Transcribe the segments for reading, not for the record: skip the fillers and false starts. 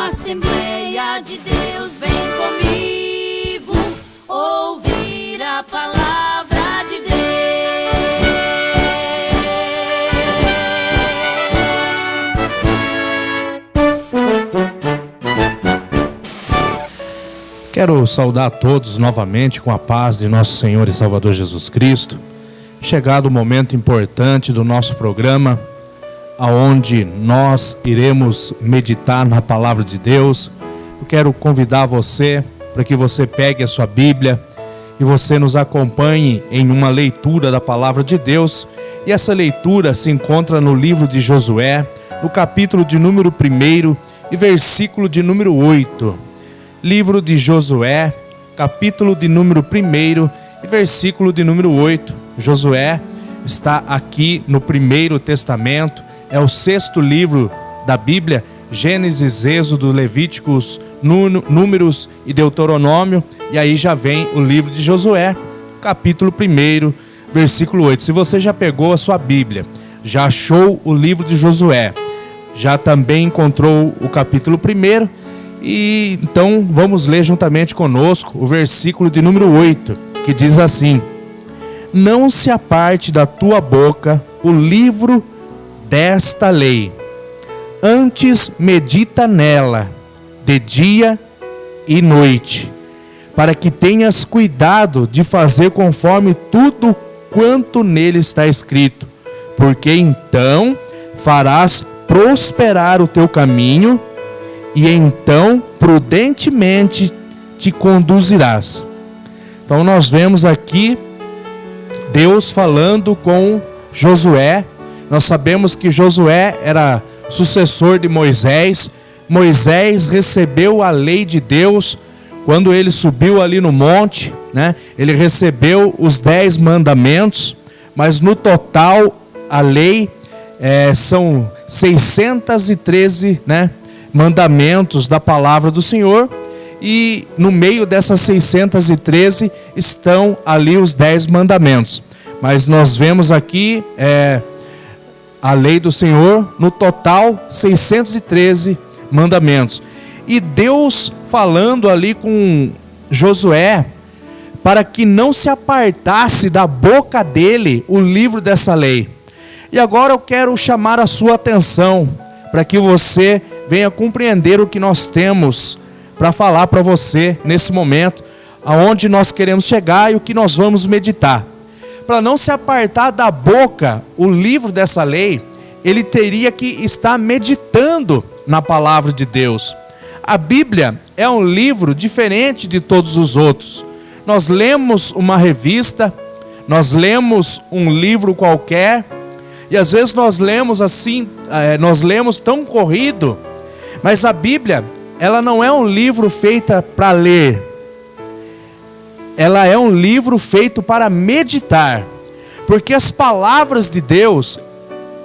Assembleia de Deus, vem comigo ouvir a palavra de Deus. Quero saudar a todos novamente com a paz de nosso Senhor e Salvador Jesus Cristo. Chegado o momento importante do nosso programa, aonde nós iremos meditar na palavra de Deus. Eu quero convidar você para que você pegue a sua Bíblia e você nos acompanhe em uma leitura da palavra de Deus. E essa leitura se encontra no livro de Josué, no capítulo de número 1 e versículo de número 8. Livro de Josué, capítulo de número 1 e versículo de número 8. Josué está aqui no Primeiro Testamento, é o 6º livro da Bíblia: Gênesis, Êxodo, Levíticos, Números e Deuteronômio. E aí já vem o livro de Josué, capítulo 1, versículo 8. Se você já pegou a sua Bíblia, já achou o livro de Josué, já também encontrou o capítulo 1, e então vamos ler juntamente conosco o versículo de número 8, que diz assim: não se aparte da tua boca o livro desta lei, antes medita nela de dia e noite, para que tenhas cuidado de fazer conforme tudo quanto nele está escrito, porque então farás prosperar o teu caminho, e então prudentemente te conduzirás. Então nós vemos aqui Deus falando com Josué. Nós sabemos que Josué era sucessor de Moisés. Moisés recebeu a lei de Deus quando ele subiu ali no monte, né? Ele recebeu os 10 mandamentos, mas no total a lei são 613, né, mandamentos da palavra do Senhor. E no meio dessas 613 estão ali os 10 mandamentos. Mas nós vemos aqui a lei do Senhor, no total 613 mandamentos. E Deus falando ali com Josué, para que não se apartasse da boca dele o livro dessa lei. E agora eu quero chamar a sua atenção, para que você venha compreender o que nós temos para falar para você nesse momento, aonde nós queremos chegar e o que nós vamos meditar. Para não se apartar da boca o livro dessa lei, ele teria que estar meditando na palavra de Deus. A Bíblia é um livro diferente de todos os outros. Nós lemos uma revista, nós lemos um livro qualquer, e às vezes nós lemos assim, nós lemos tão corrido, mas a Bíblia, ela não é um livro feito para ler. Ela é um livro feito para meditar. Porque as palavras de Deus,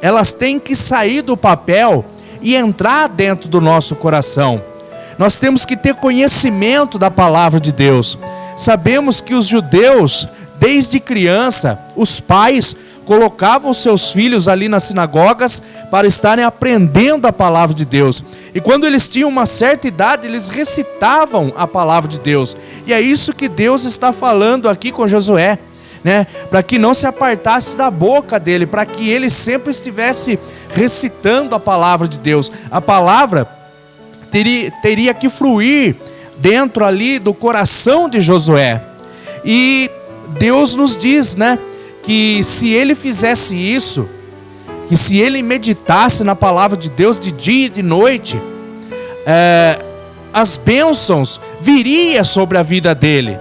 elas têm que sair do papel e entrar dentro do nosso coração. Nós temos que ter conhecimento da palavra de Deus. Sabemos que os judeus, desde criança, os pais colocavam seus filhos ali nas sinagogas para estarem aprendendo a palavra de Deus. E quando eles tinham uma certa idade, eles recitavam a palavra de Deus. E é isso que Deus está falando aqui com Josué, né? Para que não se apartasse da boca dele, para que ele sempre estivesse recitando a palavra de Deus. A palavra teria que fluir dentro ali do coração de Josué. E Deus nos diz, né, que se ele fizesse isso, que se ele meditasse na palavra de Deus de dia e de noite, as bênçãos viriam sobre a vida dele.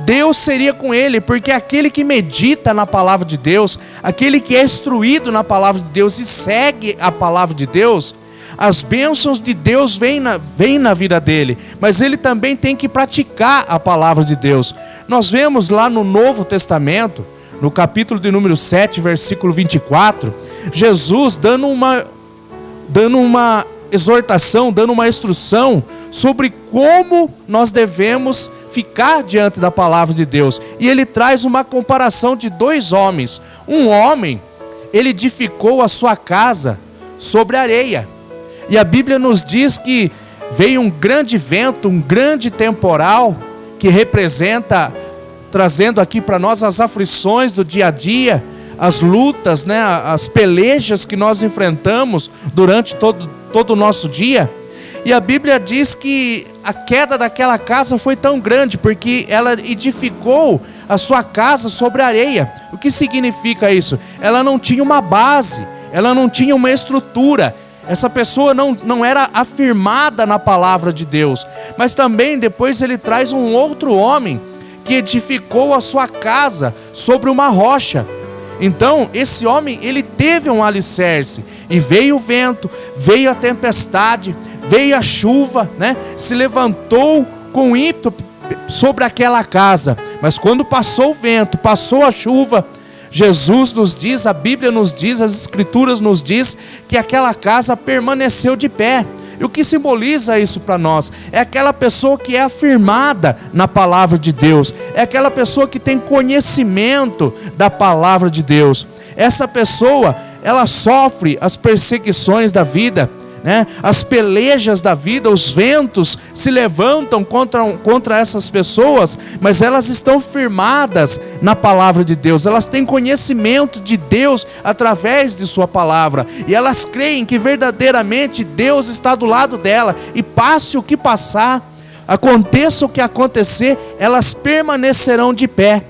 Deus seria com ele, porque aquele que medita na palavra de Deus, aquele que é instruído na palavra de Deus e segue a palavra de Deus, as bênçãos de Deus vêm na vida dele, mas ele também tem que praticar a palavra de Deus. Nós vemos lá no Novo Testamento, no capítulo de número 7, versículo 24, Jesus dando uma exortação, dando uma instrução sobre como nós devemos ficar diante da palavra de Deus. E ele traz uma comparação de 2 homens. Um homem, ele edificou a sua casa sobre areia. E a Bíblia nos diz que veio um grande vento, um grande temporal, que representa, trazendo aqui para nós as aflições do dia a dia, as lutas, né, as pelejas que nós enfrentamos durante todo o nosso dia. E a Bíblia diz que a queda daquela casa foi tão grande, porque ela edificou a sua casa sobre areia. O que significa isso? Ela não tinha uma base, ela não tinha uma estrutura. Essa pessoa não era afirmada na palavra de Deus. Mas também depois ele traz um outro homem que edificou a sua casa sobre uma rocha. Então esse homem, ele teve um alicerce, e veio o vento, veio a tempestade, veio a chuva, né? Se levantou com ímpeto sobre aquela casa. Mas quando passou o vento, passou a chuva, Jesus nos diz, a Bíblia nos diz, as Escrituras nos diz que aquela casa permaneceu de pé. E o que simboliza isso para nós? É aquela pessoa que é afirmada na palavra de Deus. É aquela pessoa que tem conhecimento da palavra de Deus. Essa pessoa, ela sofre as perseguições da vida, né? As pelejas da vida, os ventos se levantam contra essas pessoas, mas elas estão firmadas na palavra de Deus. Elas têm conhecimento de Deus através de sua palavra, e elas creem que verdadeiramente Deus está do lado dela, e passe o que passar, aconteça o que acontecer, elas permanecerão de pé.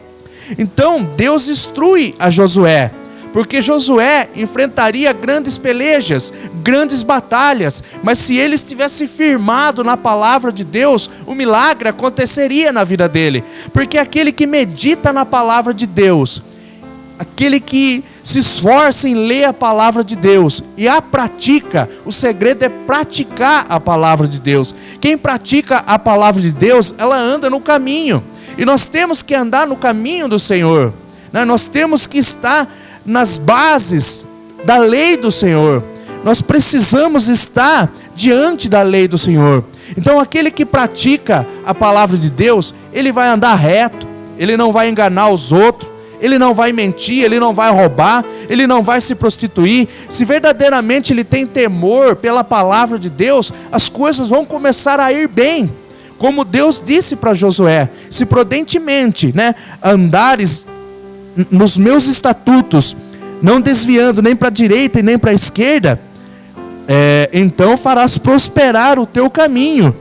Então Deus instrui a Josué, porque Josué enfrentaria grandes pelejas, grandes batalhas, mas se ele estivesse firmado na palavra de Deus, o milagre aconteceria na vida dele. Porque aquele que medita na palavra de Deus, aquele que se esforça em ler a palavra de Deus e a pratica, o segredo é praticar a palavra de Deus. Quem pratica a palavra de Deus, ela anda no caminho, e nós temos que andar no caminho do Senhor, né? Nós temos que estar nas bases da lei do Senhor. Nós precisamos estar diante da lei do Senhor. Então aquele que pratica a palavra de Deus, ele vai andar reto, ele não vai enganar os outros, ele não vai mentir, ele não vai roubar, ele não vai se prostituir. Se verdadeiramente ele tem temor pela palavra de Deus, as coisas vão começar a ir bem. Como Deus disse para Josué: se prudentemente, né, andares nos meus estatutos, não desviando nem para a direita e nem para a esquerda, então farás prosperar o teu caminho.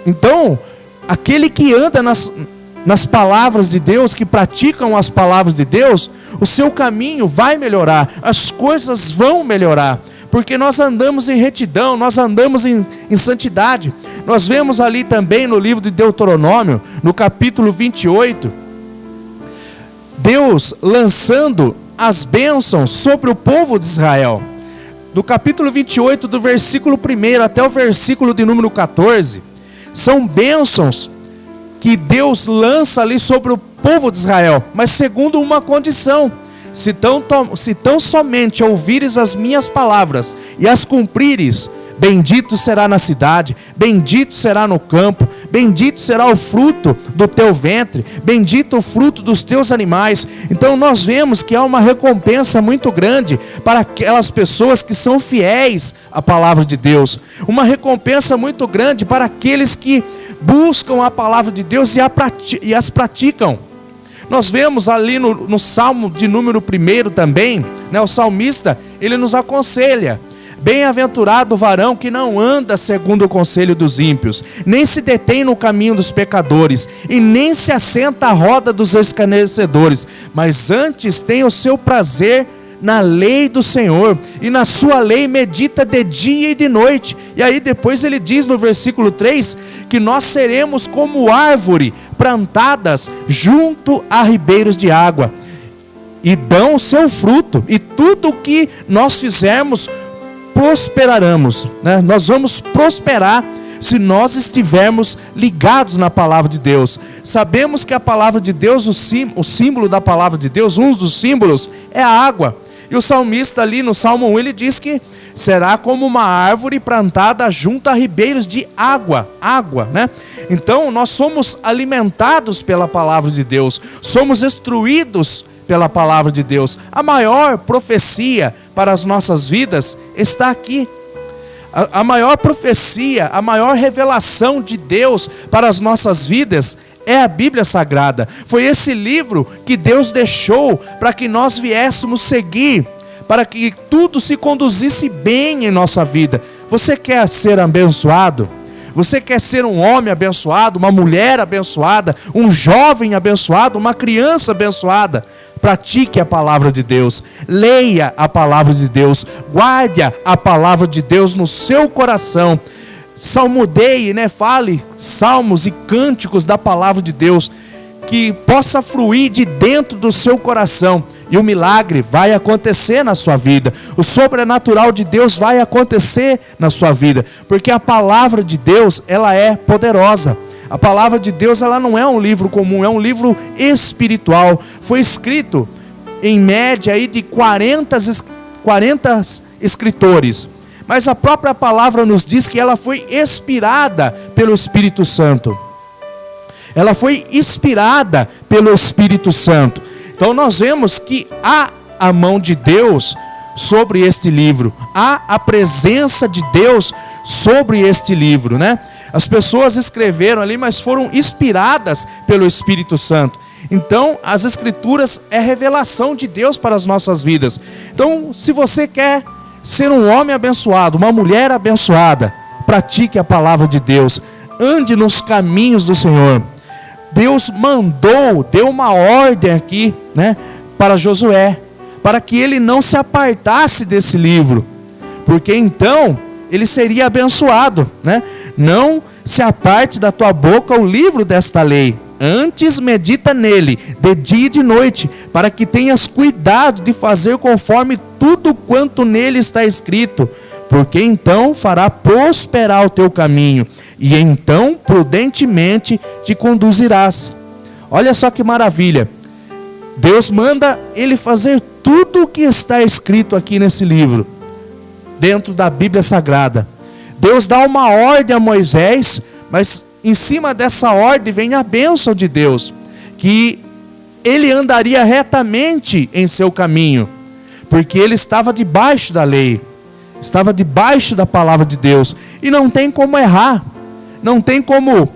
Então, aquele que anda nas palavras de Deus, que praticam as palavras de Deus, o seu caminho vai melhorar, as coisas vão melhorar, porque nós andamos em retidão, nós andamos em santidade. Nós vemos ali também no livro de Deuteronômio, no capítulo 28, Deus lançando as bênçãos sobre o povo de Israel. Do capítulo 28, do versículo 1 até o versículo de número 14, são bênçãos que Deus lança ali sobre o povo de Israel, mas segundo uma condição: se tão somente ouvires as minhas palavras e as cumprires, bendito será na cidade, bendito será no campo, bendito será o fruto do teu ventre, bendito o fruto dos teus animais. Então nós vemos que há uma recompensa muito grande para aquelas pessoas que são fiéis à palavra de Deus, uma recompensa muito grande para aqueles que buscam a palavra de Deus e as praticam. Nós vemos ali no Salmo de número 1 também, né, o salmista, ele nos aconselha: bem-aventurado o varão que não anda segundo o conselho dos ímpios, nem se detém no caminho dos pecadores, e nem se assenta à roda dos escarnecedores, mas antes tem o seu prazer na lei do Senhor, e na sua lei medita de dia e de noite. E aí depois ele diz no versículo 3, que nós seremos como árvore plantadas junto a ribeiros de água, e dão o seu fruto, e tudo o que nós fizermos prosperaremos, né? Nós vamos prosperar se nós estivermos ligados na palavra de Deus. Sabemos que a palavra de Deus, o símbolo da palavra de Deus, um dos símbolos é a água. E o salmista ali no Salmo 1, ele diz que será como uma árvore plantada junto a ribeiros de água, né? Então nós somos alimentados pela palavra de Deus, somos instruídos pela palavra de Deus. A maior profecia para as nossas vidas está aqui. A maior profecia, a maior revelação de Deus para as nossas vidas é a Bíblia Sagrada. Foi esse livro que Deus deixou para que nós viéssemos seguir, para que tudo se conduzisse bem em nossa vida. Você quer ser abençoado? Você quer ser um homem abençoado, uma mulher abençoada, um jovem abençoado, uma criança abençoada? Pratique a palavra de Deus, leia a palavra de Deus, guarde a palavra de Deus no seu coração. Salmodeie, fale salmos e cânticos da palavra de Deus, que possa fluir de dentro do seu coração. E o milagre vai acontecer na sua vida. O sobrenatural de Deus vai acontecer na sua vida. Porque a palavra de Deus, ela é poderosa. A palavra de Deus, ela não é um livro comum, é um livro espiritual. Foi escrito, em média, aí de 40 escritores. Mas a própria palavra nos diz que ela foi inspirada pelo Espírito Santo. Ela foi inspirada pelo Espírito Santo. Então nós vemos que há a mão de Deus sobre este livro. Há a presença de Deus sobre este livro, As pessoas escreveram ali, mas foram inspiradas pelo Espírito Santo. Então, as Escrituras é revelação de Deus para as nossas vidas. Então, se você quer ser um homem abençoado, uma mulher abençoada, pratique a palavra de Deus. Ande nos caminhos do Senhor. Deus deu uma ordem aqui, para Josué, para que ele não se apartasse desse livro, porque então ele seria abençoado, Não se aparte da tua boca o livro desta lei, antes medita nele, de dia e de noite, para que tenhas cuidado de fazer conforme tudo quanto nele está escrito, porque então fará prosperar o teu caminho, e então prudentemente te conduzirás. Olha só que maravilha, Deus manda ele fazer tudo o que está escrito aqui nesse livro, dentro da Bíblia Sagrada. Deus dá uma ordem a Moisés, mas em cima dessa ordem vem a bênção de Deus, que ele andaria retamente em seu caminho, porque ele estava debaixo da lei, estava debaixo da palavra de Deus, e não tem como errar, não tem como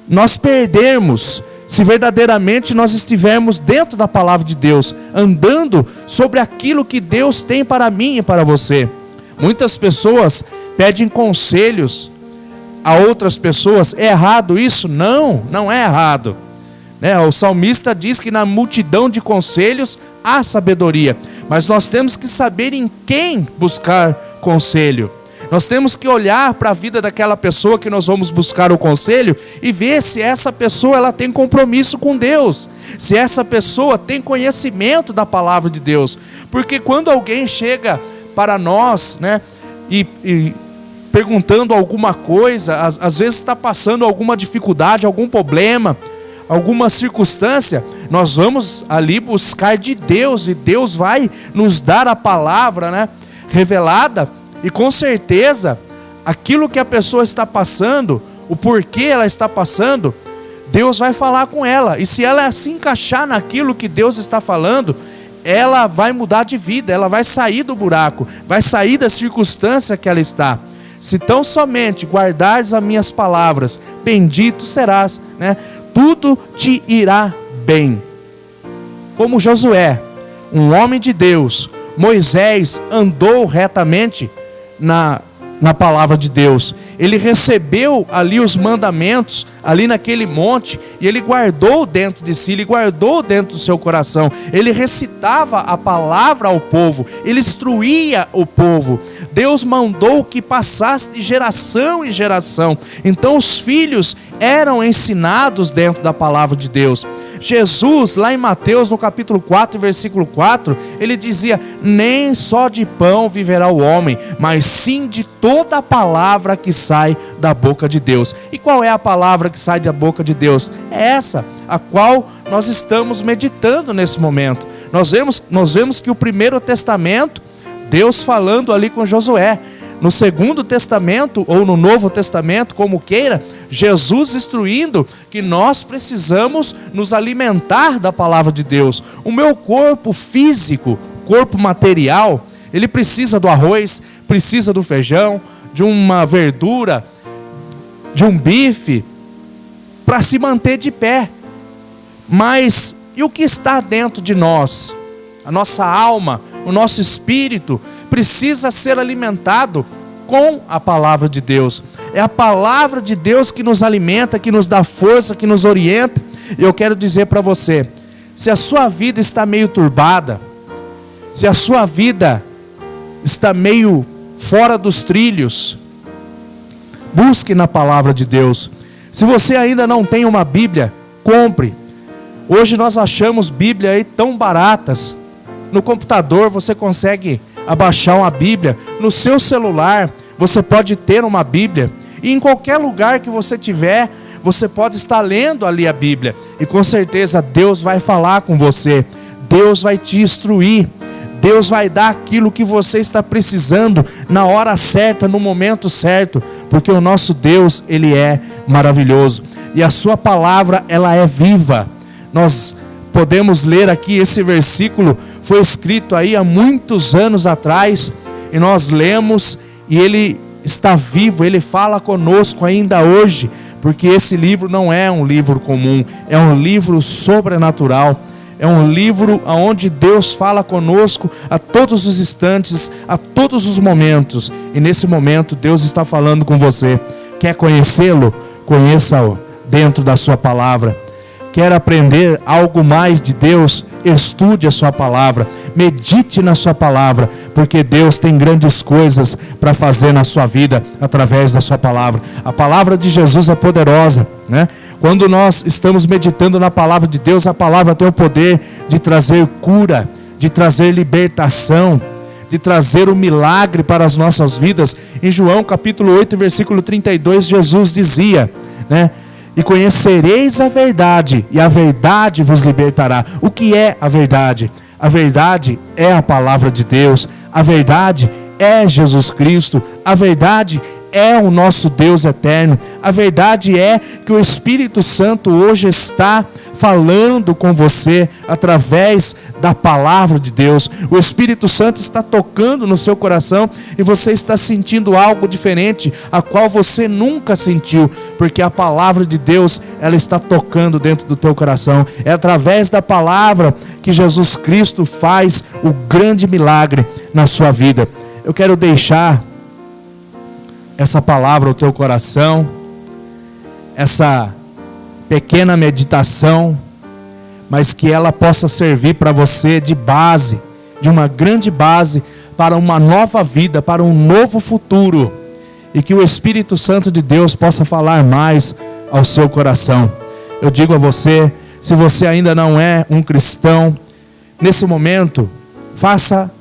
nós perdermos, se verdadeiramente nós estivermos dentro da palavra de Deus, andando sobre aquilo que Deus tem para mim e para você. Muitas pessoas pedem conselhos a outras pessoas. É errado isso? Não, não é errado. O salmista diz que na multidão de conselhos há sabedoria, mas nós temos que saber em quem buscar conselho. Nós temos que olhar para a vida daquela pessoa que nós vamos buscar o conselho e ver se essa pessoa ela tem compromisso com Deus, se essa pessoa tem conhecimento da palavra de Deus. Porque quando alguém chega para nós, e perguntando alguma coisa, às vezes está passando alguma dificuldade, algum problema, alguma circunstância, nós vamos ali buscar de Deus, e Deus vai nos dar a palavra, revelada, e com certeza, aquilo que a pessoa está passando, o porquê ela está passando, Deus vai falar com ela, e se ela se encaixar naquilo que Deus está falando, ela vai mudar de vida, ela vai sair do buraco, vai sair da circunstância que ela está. Se tão somente guardares as minhas palavras, bendito serás, tudo te irá bem. Como Josué, um homem de Deus, Moisés andou retamente na palavra de Deus. Ele recebeu ali os mandamentos, ali naquele monte, e ele guardou dentro de si, ele guardou dentro do seu coração. Ele recitava a palavra ao povo, ele instruía o povo. Deus mandou que passasse de geração em geração. Então os filhos eram ensinados dentro da palavra de Deus. Jesus, lá em Mateus, no capítulo 4, versículo 4, ele dizia: nem só de pão viverá o homem, mas sim de toda a palavra que sai da boca de Deus. E qual é a palavra que sai da boca de Deus? É essa, a qual nós estamos meditando nesse momento. Nós vemos que o Primeiro Testamento, Deus falando ali com Josué. No Segundo Testamento, ou no Novo Testamento, como queira, Jesus instruindo que nós precisamos nos alimentar da palavra de Deus. O meu corpo físico, corpo material, ele precisa do arroz, precisa do feijão, de uma verdura, de um bife, para se manter de pé. Mas e o que está dentro de nós? A nossa alma, o nosso espírito precisa ser alimentado com a palavra de Deus. É a palavra de Deus que nos alimenta, que nos dá força, que nos orienta. E eu quero dizer para você, se a sua vida está meio turbada, se a sua vida está meio fora dos trilhos, busque na palavra de Deus. Se você ainda não tem uma Bíblia, compre. Hoje nós achamos Bíblia aí tão baratas. No computador você consegue abaixar uma Bíblia. No seu celular você pode ter uma Bíblia. E em qualquer lugar que você tiver, você pode estar lendo ali a Bíblia. E com certeza Deus vai falar com você. Deus vai te instruir. Deus vai dar aquilo que você está precisando na hora certa, no momento certo, porque o nosso Deus, Ele é maravilhoso. E a sua palavra, ela é viva. Nós podemos ler aqui, esse versículo foi escrito aí há muitos anos atrás, e nós lemos, e ele está vivo, ele fala conosco ainda hoje, porque esse livro não é um livro comum, é um livro sobrenatural. É um livro onde Deus fala conosco a todos os instantes, a todos os momentos. E nesse momento Deus está falando com você. Quer conhecê-lo? Conheça-o dentro da sua palavra. Quer aprender algo mais de Deus? Estude a sua palavra, medite na sua palavra, porque Deus tem grandes coisas para fazer na sua vida através da sua palavra. A palavra de Jesus é poderosa, né? Quando nós estamos meditando na palavra de Deus, a palavra tem o poder de trazer cura, de trazer libertação, de trazer o milagre para as nossas vidas. Em João capítulo 8, versículo 32, Jesus dizia, né? E conhecereis a verdade, e a verdade vos libertará. O que é a verdade? A verdade é a palavra de Deus. A verdade é Jesus Cristo. A verdade é o nosso Deus eterno. A verdade é que o Espírito Santo hoje está falando com você através da palavra de Deus. O Espírito Santo está tocando no seu coração e você está sentindo algo diferente, a qual você nunca sentiu, porque a palavra de Deus, ela está tocando dentro do teu coração. É através da palavra que Jesus Cristo faz o grande milagre na sua vida. Eu quero deixar essa palavra ao teu coração, essa pequena meditação, mas que ela possa servir para você de base, de uma grande base para uma nova vida, para um novo futuro, e que o Espírito Santo de Deus possa falar mais ao seu coração. Eu digo a você, se você ainda não é um cristão, nesse momento, faça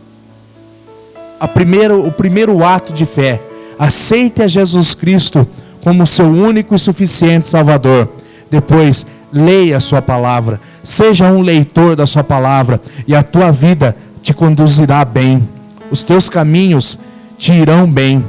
o primeiro ato de fé. Aceite a Jesus Cristo como seu único e suficiente Salvador. Depois, leia a sua palavra. Seja um leitor da sua palavra e a tua vida te conduzirá bem. Os teus caminhos te irão bem.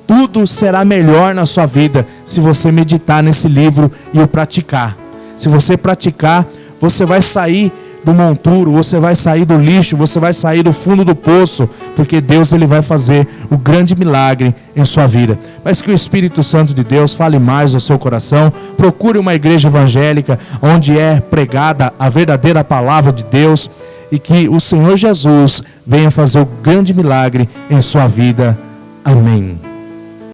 Tudo será melhor na sua vida se você meditar nesse livro e o praticar. Se você praticar, você vai sair do monturo, você vai sair do lixo, você vai sair do fundo do poço, porque Deus, ele vai fazer o grande milagre em sua vida. Mas que o Espírito Santo de Deus fale mais no seu coração. Procure uma igreja evangélica onde é pregada a verdadeira palavra de Deus, e que o Senhor Jesus venha fazer o grande milagre em sua vida. Amém.